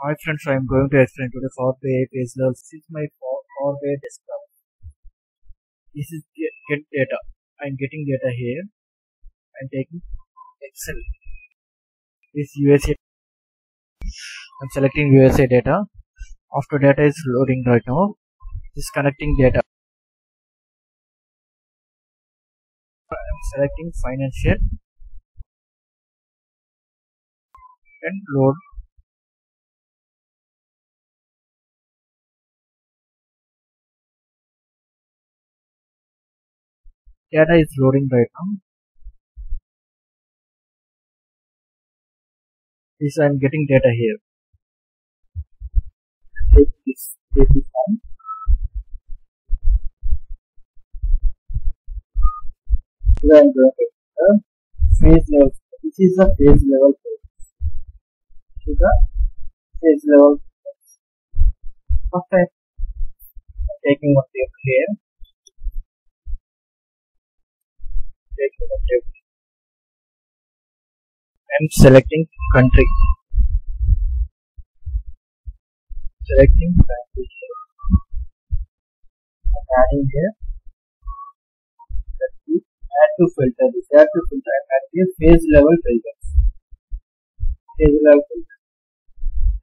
Hi friends, I am going to explain today Power BI page level. This is my Power BI desktop. This is get data. I am getting data here. I am taking Excel. This USA. I am selecting USA data. After data is loading right now. This is connecting data. I am selecting financial and load. Data is loading right now. This I am getting data here. Take this form. Here I am going to the phase level. This is the phase level page. This is the phase level. First I am taking one table here. Taking one table. I am selecting country. Selecting country here. I am adding here. Add to filter. This add to filter. I am adding here phase level filters. Phase level filter.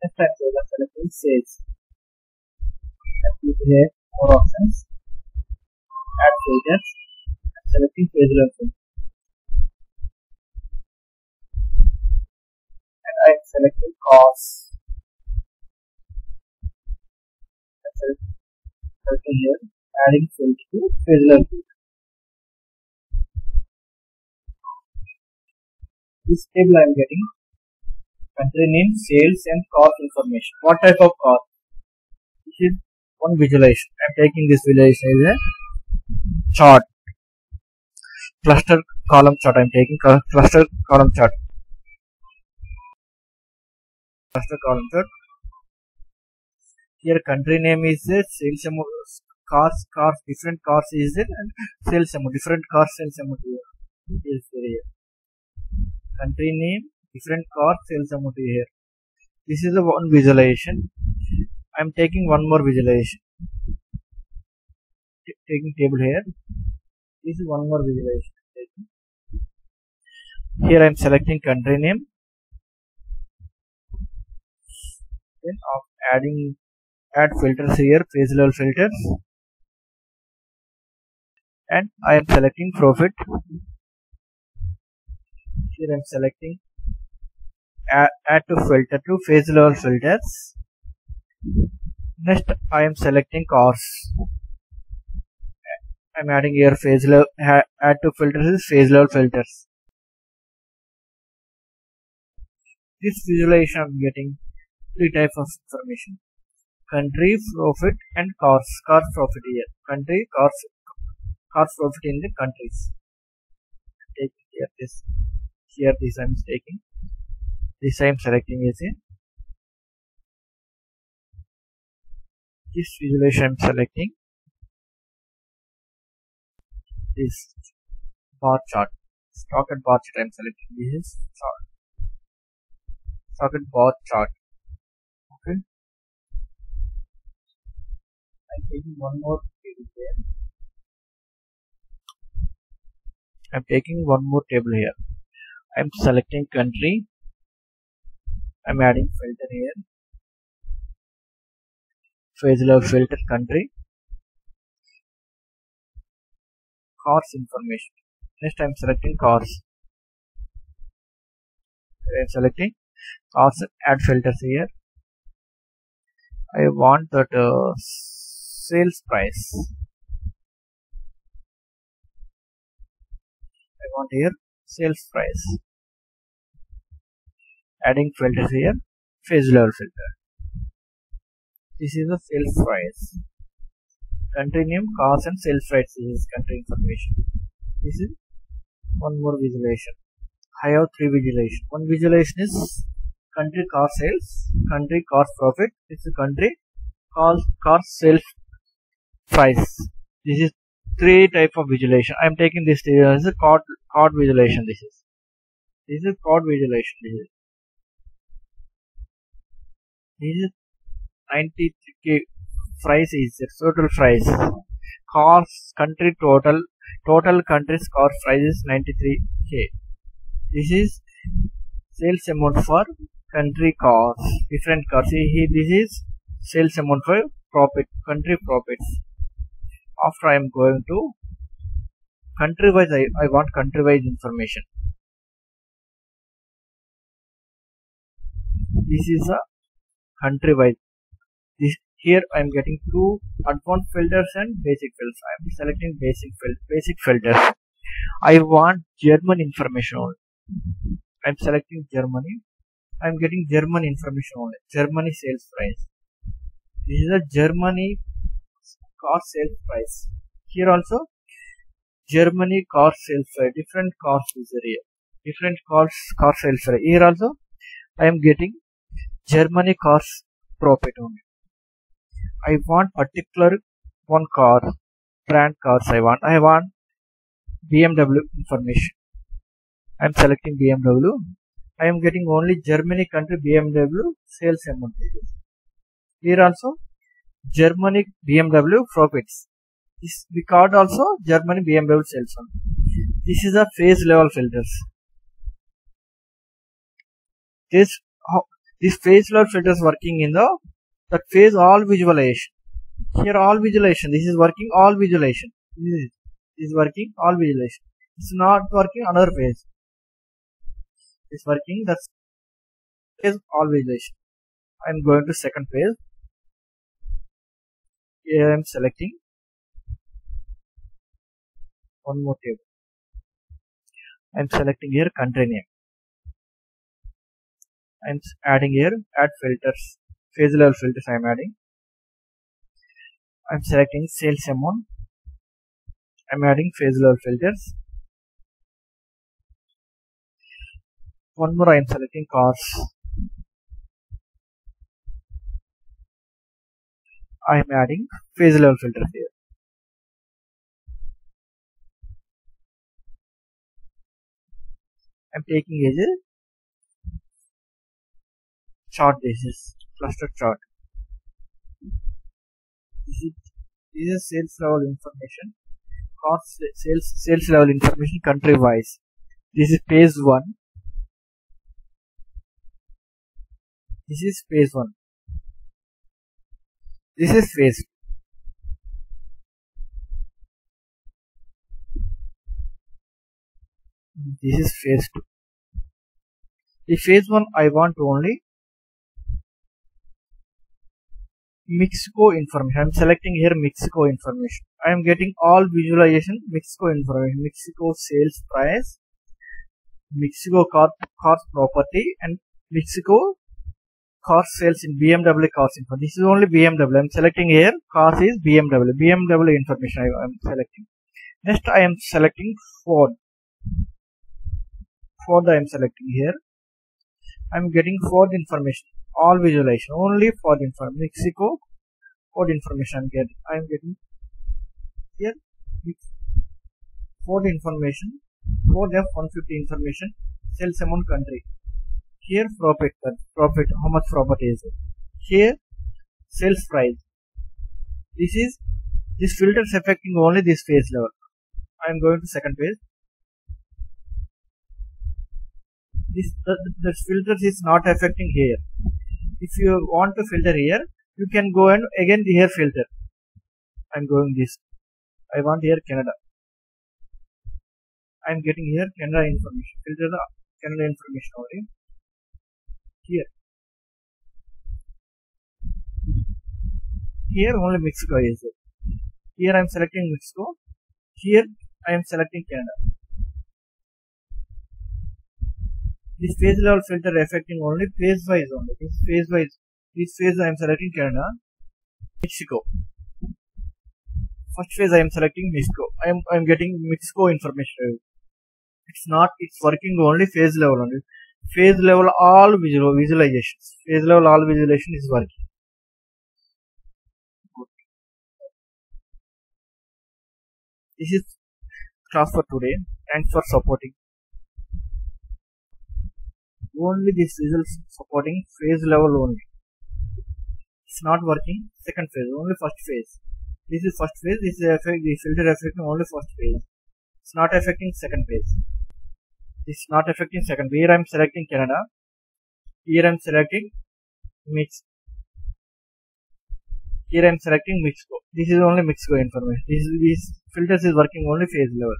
Next I am selecting sales. I click here more options. Add filters. I am selecting phase level filter. And I am selecting cost. I am selecting here. Adding filter to phase level filter. This table I am getting country name, sales and cost information. What type of cost? This is one visualization. I am taking this visualization as a chart. Cluster column chart. I am taking cluster column chart. Cluster column chart. Here country name is a sales amount, cars, different cars is there, and sales amount, different cars sales amount here. Is here. Country name, different car sales amount here. This is the one visualization. I am taking one more visualization. Taking table here. This is one more visualization. Here I am selecting country name. Then add filters here, phase level filters. And I am selecting profit. Here I am selecting add to filter to phase level filters. Next I am selecting cars. I am adding here phase level add to filters is phase level filters. This visualization I am getting three types of information: country, profit, and cars. Cars profit here. Country, cars profit in the countries. Taking here this. Here this I am taking. This I am selecting as a. This visualization I am selecting. This bar chart. Stock and bar chart I am selecting. This is chart. Stock and bar chart. Okay. I am taking one more table here. I am taking one more table here. I am selecting country. I am adding filter here. Phase level filter country. Cars information. Next I am selecting cars. I am selecting cars. Add filters here. I want that sales price. I want here sales price. Adding filters here, phase level filter. This is the sales price. Country name, cars and sales price. This is country information. This is one more visualization. I have three visualization. One visualization is country car sales, country cars profit. This is country car sales price. This is three type of visualization. I am taking this as a card visualization. This is card visualization. This is This is 93k price is total price. Cars country total country's car price is 93k. This is sales amount for country cars, different cars. See, this is sales amount for profit, country profits. After I am going to country wise, I want country wise information. This is a country wise. Here I am getting two advanced filters and basic filters. I am selecting basic filters. I want German information only. I am selecting Germany. I am getting German information only. Germany sales price. This is a Germany car sales price. Here also Germany car sales price. Different cars is here. Different car sales price. Here also I am getting Germany cars profit only. I want particular one car, brand cars I want. I want BMW information. I am selecting BMW. I am getting only Germany country BMW sales amount. Here also Germany BMW profits. The card also Germany BMW sales on. This is a phase level filters. This phase level filters working in that phase all visualization. Here all visualization. This is working all visualization. This is working all visualization. It's not working another phase. It's working that phase all visualization. I am going to second phase. Here I am selecting one more table. I am selecting here country name. I am adding here add filters. Phase level filters I am adding. I am selecting sales amount. I am adding phase level filters. One more I am selecting cars. I am adding phase level filters here. I am taking as a chart basis, cluster chart. This is sales level information, cost sales level information country wise. This is phase 1. This is phase 1. This is phase 2. This is phase 2. The phase 1 I want only Mexico information. I am selecting here Mexico information. I am getting all visualization Mexico information. Mexico sales price, Mexico cars property, and Mexico car sales in BMW cars info. This is only BMW. I am selecting here cars is BMW. BMW information I am selecting. Next I am selecting Ford. Ford I am selecting here. I am getting Ford information. All visualization only Ford information. Mexico Ford information I am getting here Ford information. Ford F-150 information. Sales amount country. Here profit how much profit is it? Here sales price. This filter is affecting only this phase level. I am going to second phase. This filters is not affecting here. If you want to filter here, you can go and again here filter. I am going this. I want here Canada. I am getting here Canada information. Filter the Canada information only. Here only Mexico is it. Here I am selecting Mexico. Here I am selecting Canada. This phase level filter affecting only phase wise only. This phase wise. This phase I am selecting Canada. Mexico. First phase I am selecting Mexico. I am getting Mexico information. It's working only phase level only. Phase level all visualizations. Phase level all visualization is working. Good. This is class for today. Thanks for supporting. Only this results supporting phase level only. It's not working. Second phase, only first phase. This is first phase. This is the filter affecting only first phase. It's not affecting second phase. It's not affecting second. Here I'm selecting Canada. Here I'm selecting mix. Here I'm selecting Mexico. This is only Mexico information. This filters is working only phase level.